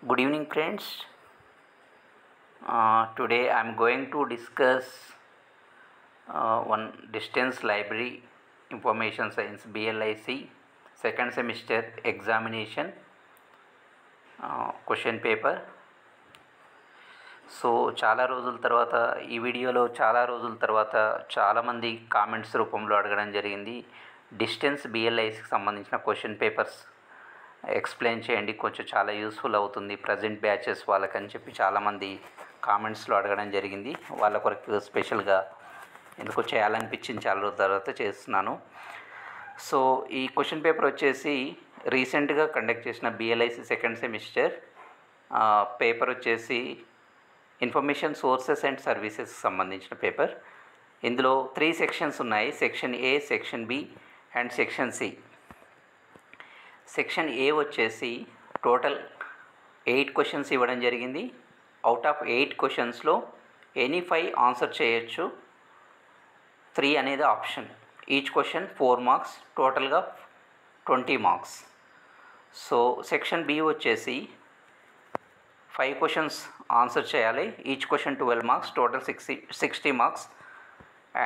Good evening, friends. Today I am going to discuss one distance library information science BLIC second semester examination question paper. So చాలా రోజుల తర్వాత ఈ వీడియోలో చాలామంది comments రూపంలో అడగడం జరిగింది. డిస్టెన్స్ బిఎల్ఐసికి సంబంధించిన క్వశ్చన్ పేపర్స్ ఎక్స్ప్లెయిన్ చేయండి, కొంచెం చాలా యూస్ఫుల్ అవుతుంది ప్రజెంట్ బ్యాచెస్ వాళ్ళకని చెప్పి చాలామంది కామెంట్స్లో అడగడం జరిగింది. వాళ్ళ కొరకు స్పెషల్గా ఎందుకో చేయాలనిపించింది, చాలా రోజుల తర్వాత చేస్తున్నాను. సో ఈ క్వశ్చన్ పేపర్ వచ్చేసి రీసెంట్గా కండక్ట్ చేసిన బిఎల్ఐసి సెకండ్ సెమిస్టర్ పేపర్ వచ్చేసి ఇన్ఫర్మేషన్ సోర్సెస్ అండ్ సర్వీసెస్కి సంబంధించిన పేపర్. ఇందులో 3 సెక్షన్స్ ఉన్నాయి, section A, section B and section C. Section A వచ్చేసి టోటల్ 8 క్వశ్చన్స్ ఇవ్వడం జరిగింది. అవుట్ ఆఫ్ 8 క్వశ్చన్స్లో ఎనీ 5 ఆన్సర్ చేయొచ్చు, 3 అనేది ఆప్షన్. ఈచ్ క్వశ్చన్ 4 మార్క్స్, టోటల్గా 20 మార్క్స్. సో సెక్షన్ బి వచ్చేసి 5 క్వశ్చన్స్ ఆన్సర్ చేయాలి, each question 12 marks, total 60 marks.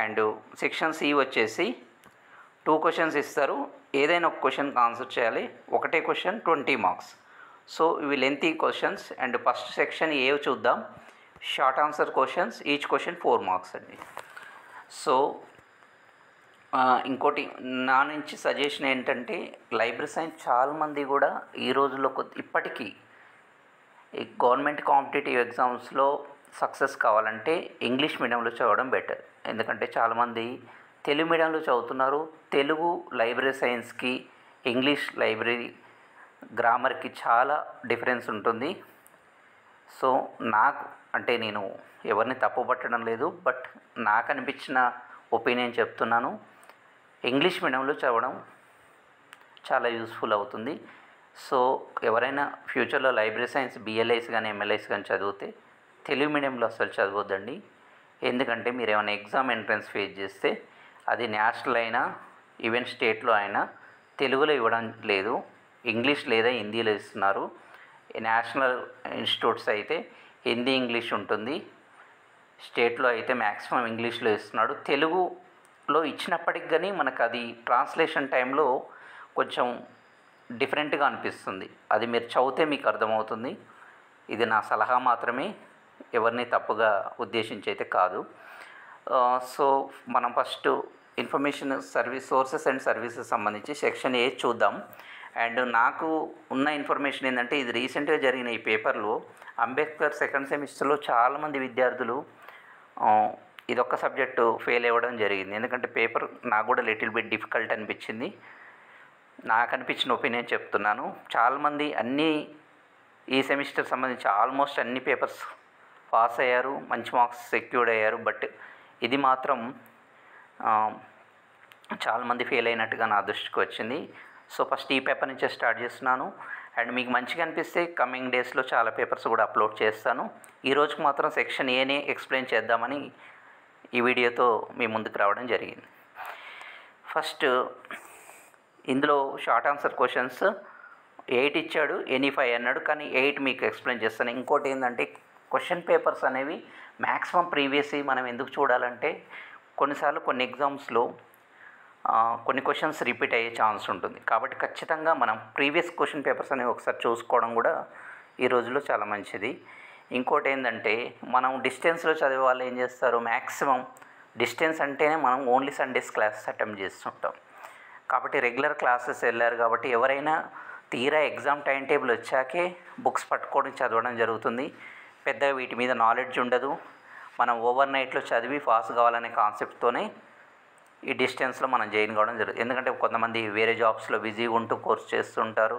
And section C వచ్చేసి 2 క్వశ్చన్స్ ఇస్తారు, ఏదైనా ఒక క్వశ్చన్కి ఆన్సర్ చేయాలి, ఒకటే క్వశ్చన్ 20 మార్క్స్. సో ఇవి lengthy questions. And first section A చూద్దాం. Short answer questions, each question 4 marks అండి. సో ఇంకోటి నా నుంచి సజెషన్ ఏంటంటే, లైబ్రరీ సైన్స్ చాలామంది కూడా ఈ రోజుల్లో ఇప్పటికీ ఈ గవర్నమెంట్ కాంపిటేటివ్ ఎగ్జామ్స్లో సక్సెస్ కావాలంటే ఇంగ్లీష్ మీడియంలో చదవడం బెటర్. ఎందుకంటే చాలామంది తెలుగు మీడియంలో చదువుతున్నారు. తెలుగు లైబ్రరీ సైన్స్కి ఇంగ్లీష్ లైబ్రరీ గ్రామర్కి చాలా డిఫరెన్స్ ఉంటుంది. సో నాకు అంటే నేను ఎవరిని తప్పు పట్టడం లేదు, బట్ నాకు అనిపించిన ఒపీనియన్ చెప్తున్నాను. ఇంగ్లీష్ మీడియంలో చదవడం చాలా యూస్ఫుల్ అవుతుంది. సో ఎవరైనా ఫ్యూచర్లో లైబ్రరీ సైన్స్ బిఎల్ఐస్ కానీ ఎంఎల్ఐస్ కానీ చదివితే తెలుగు మీడియంలో అసలు చదవద్దండి. ఎందుకంటే మీరు ఏమైనా ఎగ్జామ్ ఎంట్రన్స్ ఫేస్ చేస్తే అది నేషనల్ అయినా ఈవెన్ స్టేట్లో అయినా తెలుగులో ఇవ్వడం లేదు, ఇంగ్లీష్ లేదా హిందీలో ఇస్తున్నారు. నేషనల్ ఇన్స్టిట్యూట్స్ అయితే హిందీ ఇంగ్లీష్ ఉంటుంది, స్టేట్లో అయితే మ్యాక్సిమం ఇంగ్లీష్లో ఇస్తున్నాడు. తెలుగులో ఇచ్చినప్పటికి కానీ మనకు అది ట్రాన్స్లేషన్ టైంలో కొంచెం డిఫరెంట్గా అనిపిస్తుంది. అది మీరు చదివితే మీకు అర్థమవుతుంది. ఇది నా సలహా మాత్రమే, ఎవరిని తప్పుగా ఉద్దేశించి అయితే కాదు. సో మనం first information sources and services సంబంధించి సెక్షన్ ఏ చూద్దాం. అండ్ నాకు ఉన్న ఇన్ఫర్మేషన్ ఏంటంటే, ఇది రీసెంట్గా జరిగిన ఈ పేపర్లో అంబేద్కర్ సెకండ్ సెమిస్టర్లో చాలామంది విద్యార్థులు ఇదొక్క సబ్జెక్టు ఫెయిల్ అవ్వడం జరిగింది. ఎందుకంటే పేపర్ నాకు కూడా లిటిల్ బిట్ డిఫికల్ట్ అనిపించింది. నాకు అనిపించిన ఒపీనియన్ చెప్తున్నాను. చాలామంది ఈ సెమిస్టర్ సంబంధించి ఆల్మోస్ట్ అన్ని పేపర్స్ పాస్ అయ్యారు, మంచి మార్క్స్ సెక్యూర్డ్ అయ్యారు. బట్ ఇది మాత్రం చాలామంది ఫెయిల్ అయినట్టుగా నా దృష్టికి వచ్చింది. సో ఫస్ట్ ఈ పేపర్ నుంచే స్టార్ట్ చేస్తున్నాను. అండ్ మీకు మంచిగా అనిపిస్తే కమింగ్ డేస్లో చాలా పేపర్స్ కూడా అప్లోడ్ చేస్తాను. ఈ రోజుకి మాత్రం సెక్షన్ ఏనే ఎక్స్ప్లెయిన్ చేద్దామని ఈ వీడియోతో మీ ముందుకు రావడం జరిగింది. ఫస్ట్ ఇందులో షార్ట్ ఆన్సర్ క్వశ్చన్స్ 8 ఇచ్చాడు, ఎనీ 5 అన్నాడు, కానీ 8 మీకు ఎక్స్ప్లెయిన్ చేస్తాను. ఇంకోటి ఏంటంటే, క్వశ్చన్ పేపర్స్ అనేవి మ్యాక్సిమం ప్రీవియస్ మనం ఎందుకు చూడాలంటే, కొన్నిసార్లు కొన్ని ఎగ్జామ్స్లో కొన్ని క్వశ్చన్స్ రిపీట్ అయ్యే ఛాన్స్ ఉంటుంది. కాబట్టి ఖచ్చితంగా మనం ప్రీవియస్ క్వశ్చన్ పేపర్స్ అనేవి ఒకసారి చూసుకోవడం కూడా ఈ రోజుల్లో చాలా మంచిది. ఇంకోటి ఏంటంటే, మనం డిస్టెన్స్లో చదివే వాళ్ళు ఏం చేస్తారు, మ్యాక్సిమం డిస్టెన్స్ అంటేనే మనం ఓన్లీ సండేస్ క్లాసెస్ అటెంప్ట్ చేస్తుంటాం. కాబట్టి రెగ్యులర్ క్లాసెస్ వెళ్ళారు కాబట్టి ఎవరైనా తీరా ఎగ్జామ్ టైం టేబుల్ వచ్చాకే బుక్స్ పట్టుకొని చదవడం జరుగుతుంది. పెద్దగా వీటి మీద నాలెడ్జ్ ఉండదు. మనం ఓవర్ నైట్లో చదివి పాస్ కావాలనే కాన్సెప్ట్తోనే ఈ డిస్టెన్స్లో మనం జాయిన్ కావడం జరుగుతుంది. ఎందుకంటే కొంతమంది వేరే జాబ్స్లో బిజీగా ఉంటూ కోర్స్ చేస్తుంటారు.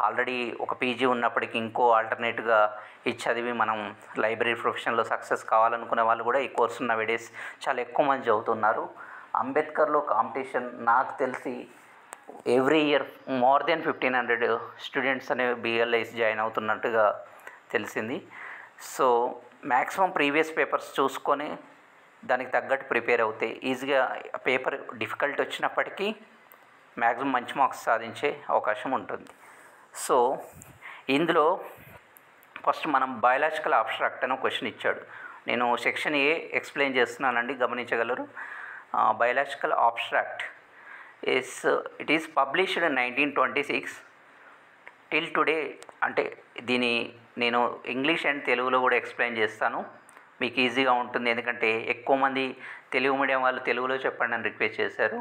ఆల్రెడీ ఒక పీజీ ఉన్నప్పటికీ ఇంకో ఆల్టర్నేట్గా ఇది చదివి మనం లైబ్రరీ ప్రొఫెషన్లో సక్సెస్ కావాలనుకునే వాళ్ళు కూడా ఈ కోర్సు ఉన్న డేస్ చాలా ఎక్కువ మంది చదువుతున్నారు. అంబేద్కర్లో కాంపిటీషన్ నాకు తెలిసి every year more than 1500 students అనేవి బిఎల్ఐస్ జాయిన్ అవుతున్నట్టుగా తెలిసింది. సో మ్యాక్సిమం ప్రీవియస్ పేపర్స్ చూసుకొని దానికి తగ్గట్టు ప్రిపేర్ అవుతే ఈజీగా పేపర్ డిఫికల్ట్ వచ్చినప్పటికీ మ్యాక్సిమం మంచి మార్క్స్ సాధించే అవకాశం ఉంటుంది. సో ఇందులో ఫస్ట్ మనం బయాలజికల్ అబ్స్ట్రాక్ట్ అని క్వశ్చన్ ఇచ్చాడు. నేను సెక్షన్ ఏ ఎక్స్ప్లెయిన్ చేస్తున్నానండి, గమనించగలరు. Biological abstract it is published in 1926 till today. అంటే దీని నేను ఇంగ్లీష్ అండ్ తెలుగులో కూడా ఎక్స్ప్లెయిన్ చేస్తాను, మీకు ఈజీగా ఉంటుంది. ఎందుకంటే ఎక్కువ మంది తెలుగు మీడియం వాళ్ళు తెలుగులో చెప్పండి అని రిక్వెస్ట్ చేశారు,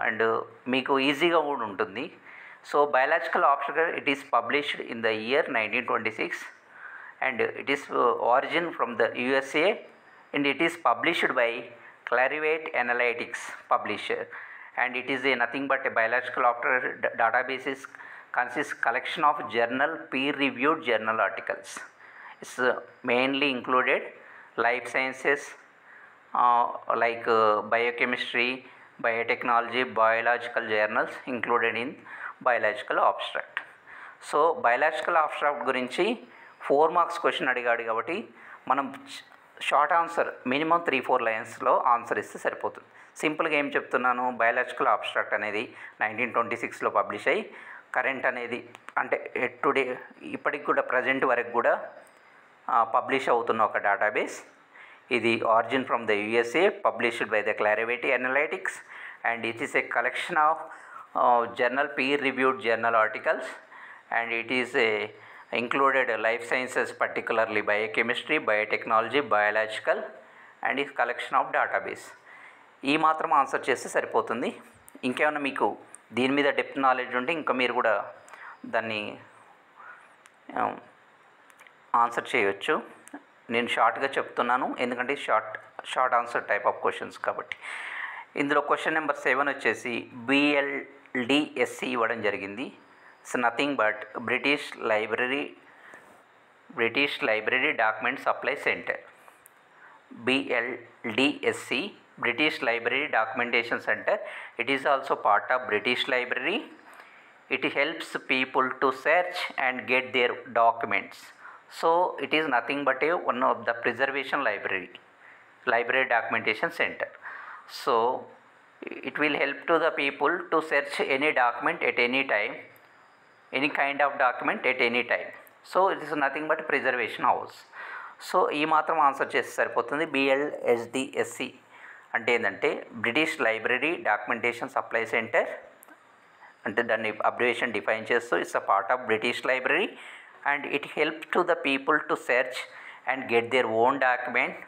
అండ్ మీకు ఈజీగా కూడా ఉంటుంది. So biological abstract it is published in the year 1926 and it is origin from the USA and it is published by Clarivate Analytics publisher, and it is a nothing but a biological databases consists collection of journal peer reviewed journal articles. It's mainly included life sciences like biochemistry, biotechnology, biological journals included in biological abstract. So biological abstract గురించి 4 marks question అడిగాడు కాబట్టి మనం short answer minimum 3-4 లైన్స్లో answer ఇస్తే సరిపోతుంది. సింపుల్గా ఏం చెప్తున్నాను, బయాలజికల్ అబ్స్ట్రాక్ట్ అనేది 1926లో పబ్లిష్ అయ్యి కరెంట్ అనేది అంటే టుడే ఇప్పటికి కూడా ప్రజెంట్ వరకు కూడా పబ్లిష్ అవుతున్న ఒక డేటాబేస్. ఇది origin from the USA, published by the Clarivate Analytics, and it is a collection of journal peer reviewed journal articles, and it is included life sciences, particularly biochemistry, biotechnology, biological, and is collection of database. ఈ మాత్రం answer చేస్తే సరిపోతుంది. ఇంకేమైనా మీకు దీని మీద depth knowledge ఉంటే ఇంకా మీరు కూడా దాన్ని ఆన్సర్ చేయవచ్చు. నేను షార్ట్గా చెప్తున్నాను ఎందుకంటే short answer type of questions కాబట్టి. ఇందులో క్వశ్చన్ నెంబర్ 7 వచ్చేసి BLDSC ఇవ్వడం జరిగింది. It's nothing but British library document supply centre. BLDSC, British Library Documentation Center. It is also part of British Library. It helps people to search and get their documents. So it is nothing but one of the preservation library documentation center. So it will help to the people to search any document at any time, any kind of document at any time. So it is nothing but preservation house. So ఈ మాత్రం answer చేస్తే సరిపోతుంది. BLSDSC అంటే ఏంటంటే British library documentation supply centre, అంటే దాన్ని abbreviation define చేస్తూ it's a part of British library and it help to the people to search and get their own document,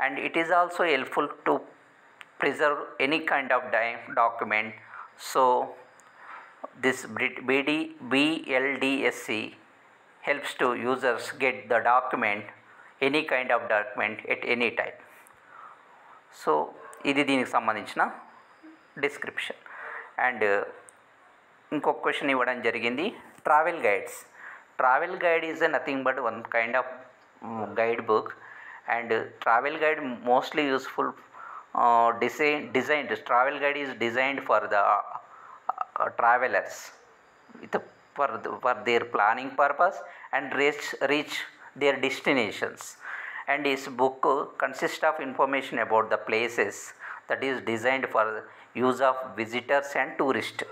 and it is also helpful to preserve any kind of document. So this BLDSC helps to users get the document, any kind of document at any time. So ఇది దీనికి సంబంధించిన description. And ఇంకొక question ఇవ్వడం జరిగింది, travel guide is nothing but one kind of guide book, and travel guide mostly useful travel guide is designed for the travelers for their planning purpose and reach their destinations, and this book consists of information about the places that is designed for use of visitors and tourists.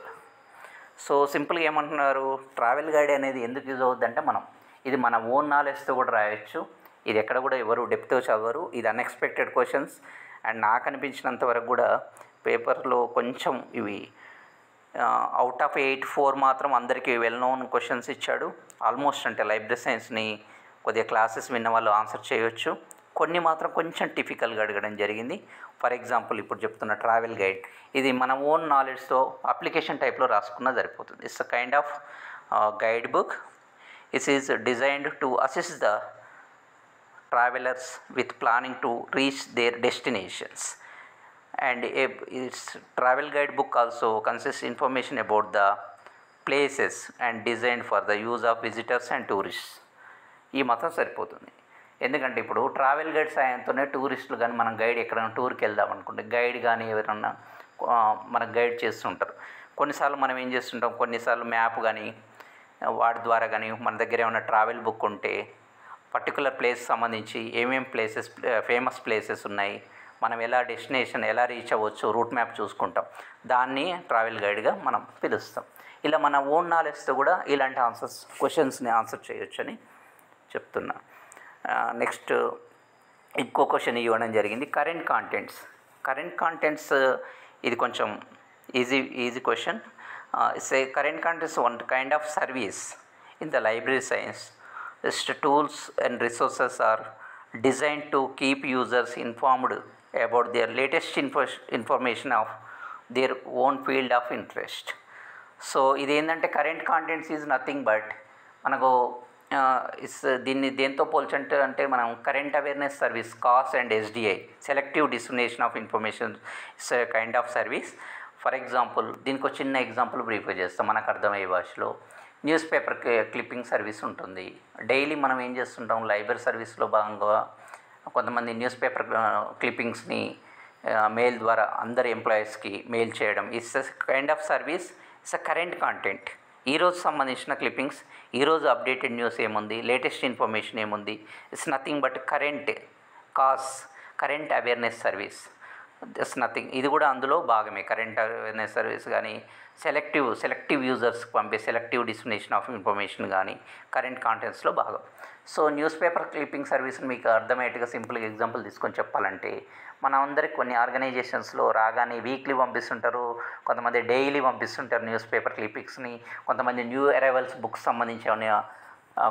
So సింపుల్గా ఏమంటున్నారు, travel guide అనేది ఎందుకు use అవుతుందంటే ఇది మన own నాలెడ్జ్తో కూడా రాయొచ్చు. ఇది ఎక్కడ కూడా ఎవరు డెప్త్గా చదవరు. ఇది అన్ఎక్స్పెక్టెడ్ క్వశ్చన్స్, అండ్ నాకు అనిపించినంత వరకు కూడా పేపర్లో కొంచెం ఇవి అవుట్ ఆఫ్ 8-4 మాత్రం అందరికీ వెల్ నోన్ క్వశ్చన్స్ ఇచ్చాడు. ఆల్మోస్ట్ అంటే లైబ్రరీ సైన్స్ని కొద్దిగా క్లాసెస్ విన్న వాళ్ళు ఆన్సర్ చేయొచ్చు. కొన్ని మాత్రం కొంచెం టిపికల్గా అడగడం జరిగింది. ఫర్ ఎగ్జాంపుల్ ఇప్పుడు చెప్తున్న ట్రావెల్ గైడ్, ఇది మన ఓన్ నాలెడ్జ్తో అప్లికేషన్ టైప్లో రాసుకున్నా సరిపోతుంది. It's a kind of guide book. It is designed to assist the travelers with planning to reach their destinations, and its travel guide book also consists information about the places and designed for the use of visitors and tourists. ఈ మాత్రం సరిపోతుంది. ఎందుకంటే ఇప్పుడు travel guide సాయంతోనే టూరిస్టులు కానీ మనం guide ఎక్కడైనా టూర్కి వెళ్దాం అనుకుంటే గైడ్ కానీ ఎవరైనా మనకు గైడ్ చేస్తుంటారు. కొన్నిసార్లు మనం ఏం చేస్తుంటాం, కొన్నిసార్లు మ్యాప్ కానీ వాటి ద్వారా కానీ మన దగ్గర ఏమైనా ట్రావెల్ బుక్ ఉంటే పర్టికులర్ ప్లేస్ సంబంధించి ఏమేమి ప్లేసెస్ ఫేమస్ ప్లేసెస్ ఉన్నాయి, మనం ఎలా డెస్టినేషన్ ఎలా రీచ్ అవ్వచ్చు రూట్ మ్యాప్ చూసుకుంటాం. దాన్ని ట్రావెల్ గైడ్గా మనం పిలుస్తాం. ఇలా మన ఓన్ నాలెడ్జ్తో కూడా ఇలాంటి క్వశ్చన్స్ని ఆన్సర్ చేయొచ్చని చెప్తున్నా. నెక్స్ట్ ఇంకో క్వశ్చన్ ఇవ్వడం జరిగింది, కరెంట్ కాంటెంట్స్. ఇది కొంచెం easy question. Say current contents one kind of service in the library science. Tools and resources are designed to keep users informed about their latest information of their own field of interest. So ఇది ఏంటంటే current contents is nothing but మనకు దీన్ని దేంతో పోల్చంటే అంటే మనం current awareness service CAS and SDI selective dissemination of information it's kind of service. For example దీనికి ఒక చిన్న ఎగ్జాంపుల్ బ్రీఫ్గా చేస్తాం మనకు అర్థమయ్యే భాషలో. న్యూస్ పేపర్ క్లిప్పింగ్ సర్వీస్ ఉంటుంది. డైలీ మనం ఏం చేస్తుంటాం, లైబ్రరీ సర్వీస్లో భాగంగా కొంతమంది న్యూస్ పేపర్ క్లిప్పింగ్స్ని మెయిల్ ద్వారా అందరి ఎంప్లాయీస్కి మెయిల్ చేయడం. It's a kind of service, it's a current content. ఈరోజు సంబంధించిన క్లిప్పింగ్స్, ఈరోజు అప్డేటెడ్ న్యూస్ ఏముంది, లేటెస్ట్ ఇన్ఫర్మేషన్ ఏముంది, it's nothing but current awareness service. Just nothing. ఇది కూడా అందులో భాగమే. కరెంట్ అవేర్నెస్ సర్వీస్ కానీ సెలెక్టివ్ యూజర్స్కి పంపే సెలెక్టివ్ డిస్మినేషన్ ఆఫ్ ఇన్ఫర్మేషన్ కానీ కరెంట్ కాంటెంట్స్లో భాగం. సో న్యూస్ పేపర్ క్లిప్పింగ్ సర్వీస్ని మీకు అర్థమయ్యేట్టుగా సింపుల్గా ఎగ్జాంపుల్ తీసుకొని చెప్పాలంటే, మనం అందరికి కొన్ని ఆర్గనైజేషన్స్లో రాగానే వీక్లీ పంపిస్తుంటారు, కొంతమంది డైలీ పంపిస్తుంటారు న్యూస్ పేపర్ క్లిప్పింగ్స్ని, కొంతమంది న్యూ అరైవల్స్ బుక్స్ సంబంధించి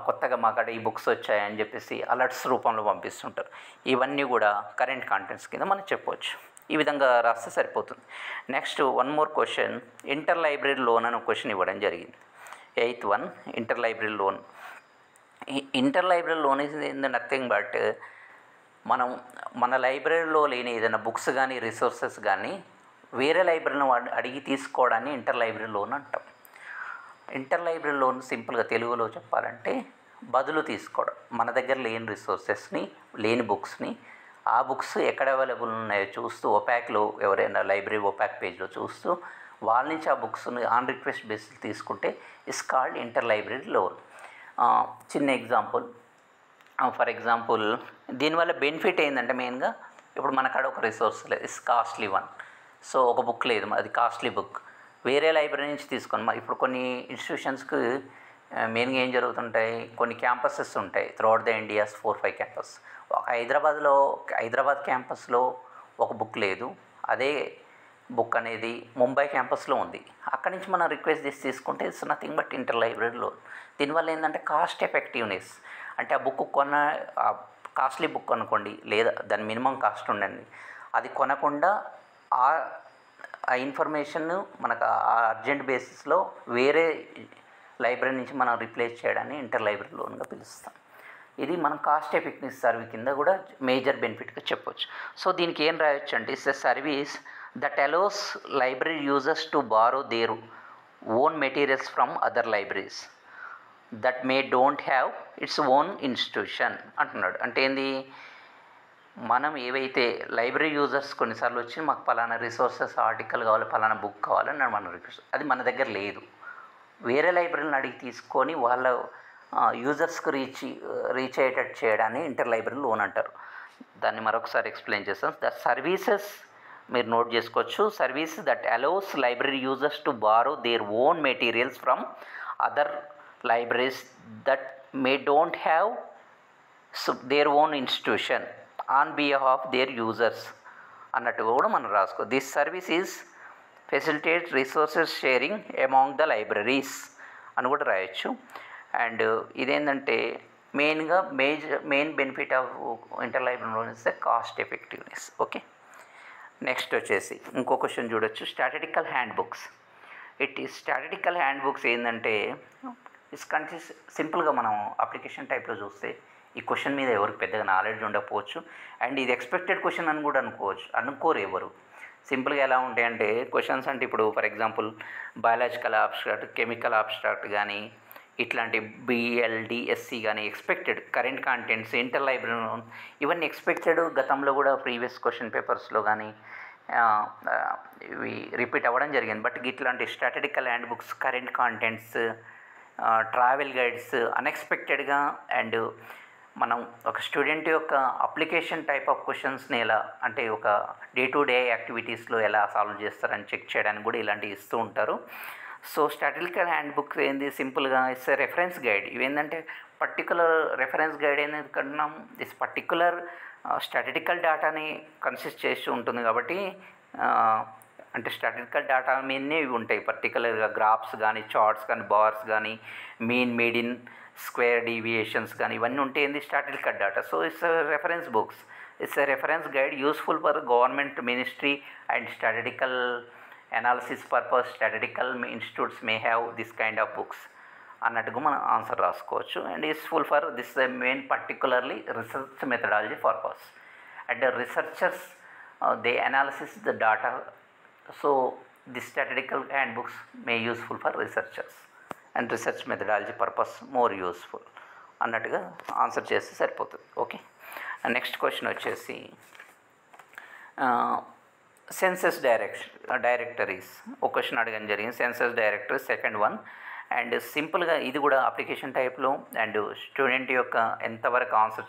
కొత్తగా మాకాడ ఈ బుక్స్ వచ్చాయని చెప్పేసి అలర్ట్స్ రూపంలో పంపిస్తుంటారు. ఇవన్నీ కూడా కరెంట్ కాంటెంట్స్ కింద మనం చెప్పవచ్చు. ఈ విధంగా రాస్తే సరిపోతుంది. Next one more question, inter library loan అని ఒక క్వశ్చన్ ఇవ్వడం జరిగింది. 8th one, inter library loan. Inter library loan is nothing but మనం మన లైబ్రరీలో లేని ఏదైనా బుక్స్ కానీ రిసోర్సెస్ కానీ వేరే లైబ్రరీని అడిగి తీసుకోవడాన్ని ఇంటర్ లైబ్రరీ లోన్ అంటాం. ఇంటర్ లైబ్రరీ లోన్ సింపుల్గా తెలుగులో చెప్పాలంటే బదులు తీసుకోవడం. మన దగ్గర లేని రిసోర్సెస్ని, లేని బుక్స్ని, ఆ బుక్స్ ఎక్కడ అవైలబుల్ ఉన్నాయో చూస్తూ ఒపాక్లో ఎవరైనా లైబ్రరీ ఒపాక్ పేజ్లో చూస్తూ వాళ్ళ నుంచి ఆ బుక్స్ని ఆన్ రిక్వెస్ట్ బేసిస్ తీసుకుంటే is called inter library loan. చిన్న ఎగ్జాంపుల్, ఫర్ ఎగ్జాంపుల్ దీనివల్ల బెనిఫిట్ ఏంటంటే మెయిన్గా ఇప్పుడు మన కాడ ఒక రిసోర్స్ లేదు, ఇట్స్ కాస్ట్లీ వన్. సో ఒక బుక్ లేదు, అది కాస్ట్లీ బుక్, వేరే లైబ్రరీ నుంచి తీసుకొని ఇప్పుడు కొన్ని ఇన్స్టిట్యూషన్స్కి మెయిన్గా ఏం జరుగుతుంటాయి, కొన్ని క్యాంపసెస్ ఉంటాయి throughout the India's 4-5 campus. Hyderabad క్యాంపస్లో ఒక బుక్ లేదు, అదే బుక్ అనేది ముంబై క్యాంపస్లో ఉంది. అక్కడి నుంచి మనం రిక్వెస్ట్ చేసి తీసుకుంటే it's nothing but inter library loan. దీనివల్ల ఏంటంటే కాస్ట్ ఎఫెక్టివ్నెస్, అంటే ఆ బుక్ కాస్ట్లీ బుక్ అనుకోండి, లేదా దాని మినిమం కాస్ట్ ఉండండి, అది కొనకుండా ఆ ఇన్ఫర్మేషన్ మనకు ఆ అర్జెంట్ బేసిస్లో వేరే లైబ్రరీ నుంచి మనం రీప్లేస్ చేయడాన్ని ఇంటర్ లైబ్రరీ లోన్గా పిలుస్తాం. ఇది మనం కాస్ట్ ఎఫెక్టివ్నెస్ సర్వీస్ కింద కూడా మేజర్ బెనిఫిట్గా చెప్పొచ్చు. సో దీనికి ఏం రాయొచ్చు అంటే it's a service that allows library users to borrow their own materials from other libraries that may don't have its own institution అంటున్నాడు. అంటే ఏంది, మనం ఏవైతే లైబ్రరీ యూజర్స్ కొన్నిసార్లు వచ్చి మాకు పలానా రిసోర్సెస్ ఆర్టికల్ కావాలి, పలానా బుక్ కావాలని మన రిక్వెస్ట్, అది మన దగ్గర లేదు, వేరే లైబ్రరీని అడిగి తీసుకొని వాళ్ళ యూజర్స్కి రీచ్ అయ్యేటట్టు చేయడాన్ని ఇంటర్ లైబ్రరీ లోన్ అంటారు. దాన్ని మరొకసారి ఎక్స్ప్లెయిన్ చేస్తాం. ద సర్వీసెస్ మీరు నోట్ చేసుకోవచ్చు, service that allows library users to borrow their own materials from other libraries that may don't have their own institution on behalf of their users అన్నట్టుగా కూడా మనం రాసుకో. This service is facilitate resources sharing among the libraries అని కూడా రాయొచ్చు. And ఇదేంటంటే main benefit of inter library loan is the cost effectiveness. Okay, next వచ్చేసి ఇంకో క్వశ్చన్ చూడొచ్చు, statistical hand books. Statistical hand books ఏంటంటే సింపుల్గా మనం అప్లికేషన్ టైప్లో చూస్తే ఈ క్వశ్చన్ మీద ఎవరికి పెద్దగా నాలెడ్జ్ ఉండకపోవచ్చు, అండ్ ఇది ఎక్స్పెక్టెడ్ క్వశ్చన్ అని కూడా అనుకోరు ఎవరు. సింపుల్గా ఎలా ఉంటాయంటే క్వశ్చన్స్ అంటే ఇప్పుడు for example biological abstract, chemical abstract కానీ ఇట్లాంటి BLDSC కానీ expected, current contents, inter library ఇవన్నీ ఎక్స్పెక్టెడ్. గతంలో కూడా ప్రీవియస్ క్వశ్చన్ పేపర్స్లో కానీ ఇవి రిపీట్ అవ్వడం జరిగింది. బట్ ఇట్లాంటి statistical hand books, current contents, travel guides అన్ఎక్స్పెక్టెడ్గా అండ్ మనం ఒక స్టూడెంట్ యొక్క అప్లికేషన్ టైప్ ఆఫ్ క్వశ్చన్స్ని ఎలా అంటే ఒక డే టు డే యాక్టివిటీస్లో ఎలా సాల్వ్ చేస్తారని చెక్ చేయడానికి కూడా ఇలాంటివి ఇస్తూ ఉంటారు. సో స్టాటిస్టికల్ హ్యాండ్ బుక్ ఏంది, సింపుల్గా ఇట్స్ రెఫరెన్స్ గైడ్. ఇవేంటంటే పర్టికులర్ రెఫరెన్స్ గైడ్ అనేది కన్నా దిస్ పర్టికులర్ స్టాటిస్టికల్ డేటాని కన్సిస్ట్ చేసి ఉంటుంది కాబట్టి అంటే స్టాటిస్టికల్ డేటా మీదనే ఇవి ఉంటాయి. పర్టికులర్గా గ్రాఫ్స్ కానీ, చార్ట్స్ కానీ, బార్స్ కానీ, మీన్, మీడియన్, స్క్వేర్ డీవియేషన్స్ కానీ ఇవన్నీ ఉంటాయి statistical data. So it's reference books. It's reference guide useful for government ministry and statistical analysis purpose. Statistical institutes may have this kind of books అన్నట్టుగా మనం answer రాసుకోవచ్చు. And useful for this main particularly research methodology purpose. And researchers they analysis the data. So this statistical hand books May useful for researchers and research methodology purpose more useful అన్నట్టుగా answer చేస్తే సరిపోతుంది. Okay, next question వచ్చేసి census directories ఒక question అడగడం జరిగింది. Census directories second one. And సింపుల్గా ఇది కూడా అప్లికేషన్ టైప్లో అండ్ స్టూడెంట్ యొక్క ఎంతవరకు ఆన్సర్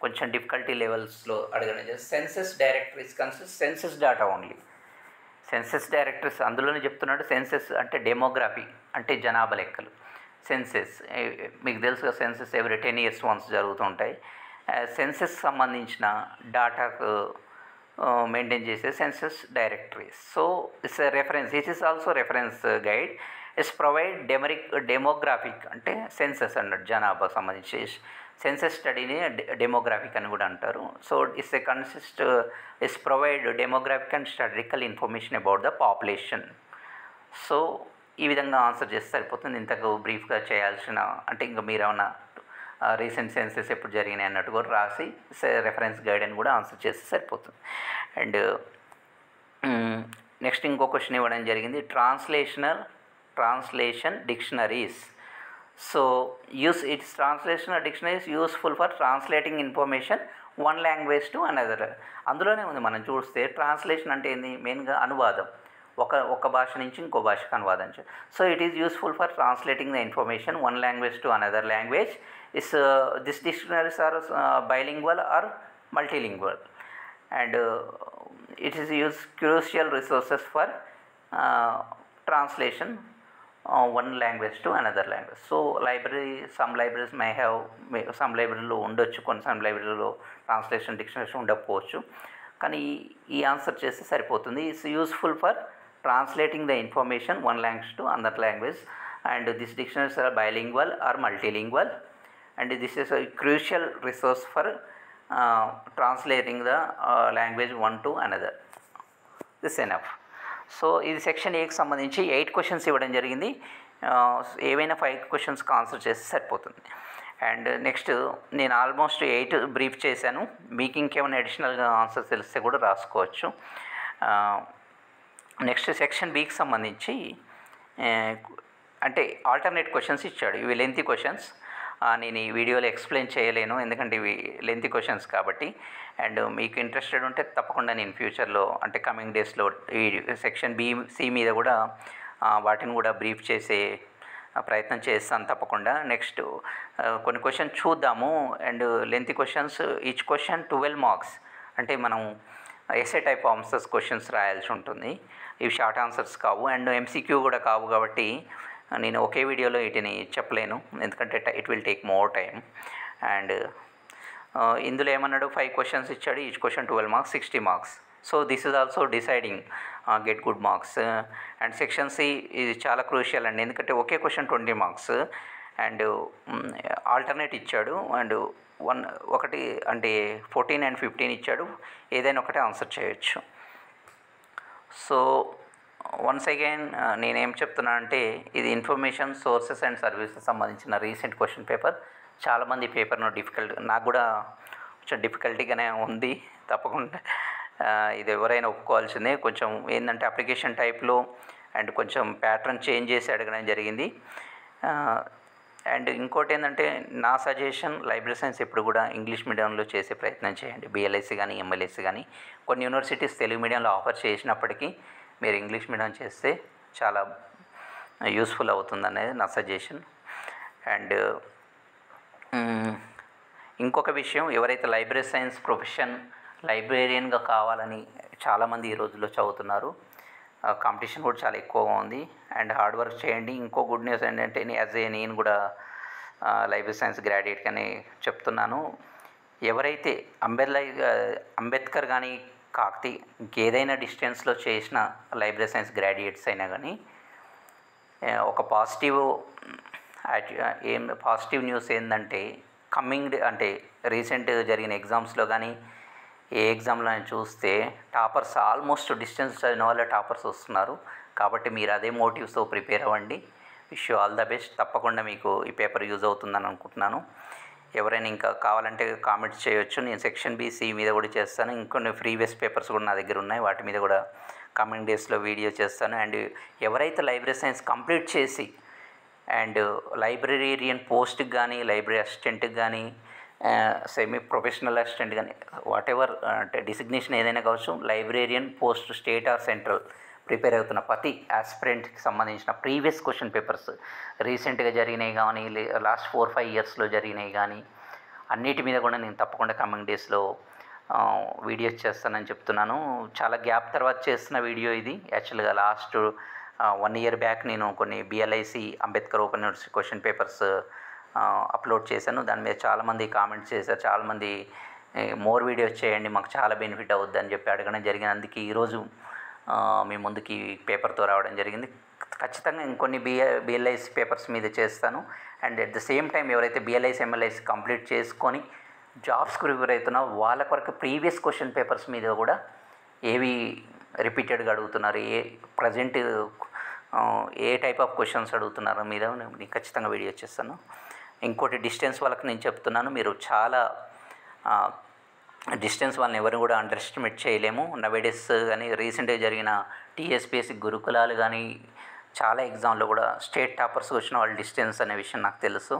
కొంచెం డిఫికల్టీ లెవెల్స్లో అడగడం జరిగింది. Census directories consist census data only. Census directories అందులోనే చెప్తున్నాడు. సెన్సస్ అంటే డెమోగ్రఫీ, అంటే జనాభా లెక్కలు. సెన్సెస్ మీకు తెలుసుగా, సెన్సెస్ ఎవ్రీ 10 years వన్స్ జరుగుతుంటాయి. సెన్సెస్ సంబంధించిన డేటాకు మెయింటైన్ చేసే census directories. So it's reference, it is also reference guide. It's provide demographic అంటే సెన్సస్ అన్నట్టు జనాభా సంబంధించి సెన్సస్ స్టడీని డెమోగ్రాఫిక్ అని కూడా అంటారు. So it's provide demographic and statistical information about the population. So ఈ విధంగా ఆన్సర్ చేస్తే సరిపోతుంది. ఇంతకు బ్రీఫ్గా చేయాల్సిన అంటే ఇంకా మీరు ఏమన్నా రీసెంట్ సెన్సెస్ ఎప్పుడు జరిగినాయి అన్నట్టు కూడా రాసి రెఫరెన్స్ గైడ్ అని కూడా ఆన్సర్ చేస్తే సరిపోతుంది. అండ్ నెక్స్ట్ ఇంకో క్వశ్చన్ ఇవ్వడం జరిగింది. Translation dictionaries. So translation dictionaries useful for translating information one language to another. అందులోనే ఉంది, మనం చూస్తే ట్రాన్స్లేషన్ అంటే ఏంది, మెయిన్గా అనువాదం, ఒక భాష నుంచి ఇంకో భాషకు అనువాదం. So it is useful for translating the information one language to another language. These dictionaries are bilingual or multilingual, and it is used crucial resources for translation one language to another language. So some libraries may have, some libraryలో ఉండొచ్చు, some libraryలో translation dictionaries ఉండకపోవచ్చు. కానీ ఈ answer చేస్తే సరిపోతుంది. It's useful for translating the information one language to another language, and this dictionaries are bilingual or multilingual, and this is a crucial resource for translating the language one to another. This enough. So ఇది section ఏకి సంబంధించి 8 questions ఇవ్వడం జరిగింది. ఏవైనా 5 questions answer చేస్తే సరిపోతుంది. And next నేను almost 8 brief చేశాను. మీకు ఇంకేమైనా అడిషనల్గా ఆన్సర్ తెలిస్తే కూడా రాసుకోవచ్చు. నెక్స్ట్ సెక్షన్ బికి సంబంధించి అంటే ఆల్టర్నేట్ క్వశ్చన్స్ ఇచ్చాడు. ఇవి లెంతీ క్వశ్చన్స్, నేను ఈ వీడియోలో ఎక్స్ప్లెయిన్ చేయలేను ఎందుకంటే ఇవి లెంతీ క్వశ్చన్స్ కాబట్టి. అండ్ మీకు ఇంట్రెస్టెడ్ ఉంటే తప్పకుండా నేను ఫ్యూచర్లో అంటే కమింగ్ డేస్లో ఈ సెక్షన్ సి మీద కూడా వాటిని కూడా బ్రీఫ్ చేసే ప్రయత్నం చేస్తాను తప్పకుండా. నెక్స్ట్ కొన్ని క్వశ్చన్స్ చూద్దాము. And lengthy questions, each question 12 marks, అంటే మనం ఎస్ఏ టైప్ ఆన్సర్స్ క్వశ్చన్స్ రాయాల్సి ఉంటుంది. ఇవి షార్ట్ ఆన్సర్స్ కావు అండ్ ఎంసీక్యూ కూడా కావు కాబట్టి నేను ఒకే వీడియోలో వీటిని చెప్పలేను, ఎందుకంటే it will take more time. And ఇందులో ఏమన్నాడు, 5 questions ఇచ్చాడు. Each question 12 marks, 60 marks. So this is also deciding get good marks. And section C ఇది చాలా క్రూషియల్ అండి, ఎందుకంటే ఒకే క్వశ్చన్ 20 marks అండ్ ఆల్టర్నేట్ ఇచ్చాడు. అండ్ ఒకటి అంటే 14 and 15 ఇచ్చాడు, ఏదైనా ఒకటే ఆన్సర్ చేయొచ్చు. సో వన్స్ అగైన్ నేనేం చెప్తున్నా అంటే ఇది ఇన్ఫర్మేషన్ సోర్సెస్ అండ్ సర్వీసెస్ సంబంధించిన రీసెంట్ క్వశ్చన్ పేపర్. చాలామంది పేపర్ను నాకు కూడా కొంచెం డిఫికల్టీగానే ఉంది. తప్పకుండా ఇది ఎవరైనా ఒప్పుకోవాల్సిందే. కొంచెం ఏంటంటే అప్లికేషన్ టైప్లో అండ్ కొంచెం ప్యాటర్న్ చేంజ్ చేసి అడగడం జరిగింది. అండ్ ఇంకోటి ఏంటంటే నా సజెషన్, లైబ్రరీ సైన్స్ ఎప్పుడు కూడా ఇంగ్లీష్ మీడియంలో చేసే ప్రయత్నం చేయండి. బిఎల్ఎస్సి కానీ ఎంఎల్ఎస్సి కానీ కొన్ని యూనివర్సిటీస్ తెలుగు మీడియంలో ఆఫర్ చేసినప్పటికీ మీరు ఇంగ్లీష్ మీడియం చేస్తే చాలా యూస్ఫుల్ అవుతుంది అనేది నా సజెషన్. అండ్ ఇంకొక విషయం, ఎవరైతే లైబ్రరీ సైన్స్ ప్రొఫెషన్ లైబ్రేరియన్గా కావాలని చాలామంది ఈ రోజుల్లో చదువుతున్నారు, కాంపిటీషన్ కూడా చాలా ఎక్కువగా ఉంది. అండ్ హార్డ్ వర్క్ చేయండి. ఇంకో గుడ్ న్యూస్ ఏంటంటే నేను కూడా లైబ్రరీ సైన్స్ గ్రాడ్యుయేట్గానే చెప్తున్నాను. ఎవరైతే అంబేద్కర్ కానీ కాకతీయ ఇంకేదైనా డిస్టెన్స్లో చేసిన లైబ్రరీ సైన్స్ గ్రాడ్యుయేట్స్ అయినా కానీ ఒక పాజిటివ్ న్యూస్ ఏంటంటే అంటే రీసెంట్గా జరిగిన ఎగ్జామ్స్లో కానీ ఏ ఎగ్జామ్లో అని చూస్తే టాపర్స్ ఆల్మోస్ట్ డిస్టెన్స్ చదివిన వాళ్ళే టాపర్స్ వస్తున్నారు. కాబట్టి మీరు అదే మోటివ్స్తో ప్రిపేర్ అవ్వండి. Wish you all the best. తప్పకుండా మీకు ఈ పేపర్ యూజ్ అవుతుందని అనుకుంటున్నాను. ఎవరైనా ఇంకా కావాలంటే కామెంట్స్ చేయొచ్చు. నేను సెక్షన్ బీసీ మీద కూడా చేస్తాను. ఇంకొన్ని ప్రీవియస్ పేపర్స్ కూడా నా దగ్గర ఉన్నాయి. వాటి మీద కూడా కమింగ్ డేస్లో వీడియో చేస్తాను. అండ్ ఎవరైతే లైబ్రరీ సైన్స్ కంప్లీట్ చేసి అండ్ లైబ్రరీరియన్ పోస్ట్కి కానీ లైబ్రరీ అసిస్టెంట్కి కానీ సెమీ ప్రొఫెషనల్ అసిస్టెంట్ కానీ వాటెవర్ అంటే డిసిగ్నేషన్ ఏదైనా కావచ్చు, librarian post state or central prepare అవుతున్న ప్రతి ఆస్పిరెంట్కి సంబంధించిన ప్రీవియస్ క్వశ్చన్ పేపర్స్ రీసెంట్గా జరిగినాయి కానీ లాస్ట్ 4-5 ఇయర్స్లో జరిగినాయి కానీ అన్నిటి మీద కూడా నేను తప్పకుండా కమింగ్ డేస్లో వీడియోస్ చేస్తానని చెప్తున్నాను. చాలా గ్యాప్ తర్వాత చేస్తున్న వీడియో ఇది. యాక్చువల్గా లాస్ట్ 1 year బ్యాక్ నేను కొన్ని బిఎల్ఐసి Ambedkar open university question papers upload చేశాను. దాని మీద చాలామంది కామెంట్స్ చేశారు. చాలామంది మోర్ వీడియోస్ చేయండి, మాకు చాలా బెనిఫిట్ అవుద్ది అని చెప్పి అడగడం జరిగింది. అందుకే ఈరోజు మీ ముందుకి పేపర్తో రావడం జరిగింది. ఖచ్చితంగా ఇంకొన్ని బిఎల్ఐసి పేపర్స్ మీద చేస్తాను. And at the same time ఎవరైతే బిఎల్ఐసి ఎంఎల్ఐసి కంప్లీట్ చేసుకొని జాబ్స్కి ప్రిపేర్ అవుతున్నారో వాళ్ళ కొరకు ప్రీవియస్ క్వశ్చన్ పేపర్స్ మీద కూడా ఏవి రిపీటెడ్గా అడుగుతున్నారు, present A type of questions అడుగుతున్నారో మీద నేను ఖచ్చితంగా వీడియో చేస్తాను. ఇంకోటి డిస్టెన్స్ వాళ్ళకి నేను చెప్తున్నాను, మీరు చాలా డిస్టెన్స్ వాళ్ళని ఎవరిని కూడా అండర్ ఎస్టిమేట్ చేయలేము. నవేడేస్ కానీ రీసెంట్గా జరిగిన టీఎస్పీఎస్సీ గురుకులాలు కానీ చాలా ఎగ్జామ్లో కూడా స్టేట్ టాపర్స్ వచ్చిన వాళ్ళు డిస్టెన్స్ అనే విషయం నాకు తెలుసు.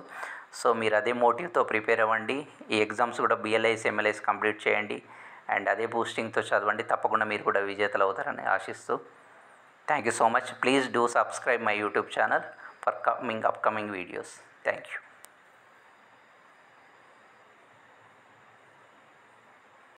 సో మీరు అదే మోటివ్తో ప్రిపేర్ అవ్వండి. ఈ ఎగ్జామ్స్ కూడా బిఎల్ఐసి ఎంఎల్ఐసి కంప్లీట్ చేయండి అండ్ అదే బూస్టింగ్తో చదవండి. తప్పకుండా మీరు కూడా విజేతలు అవుతారని ఆశిస్తూ thank you so much. Please do subscribe my YouTube channel for upcoming videos. Thank you.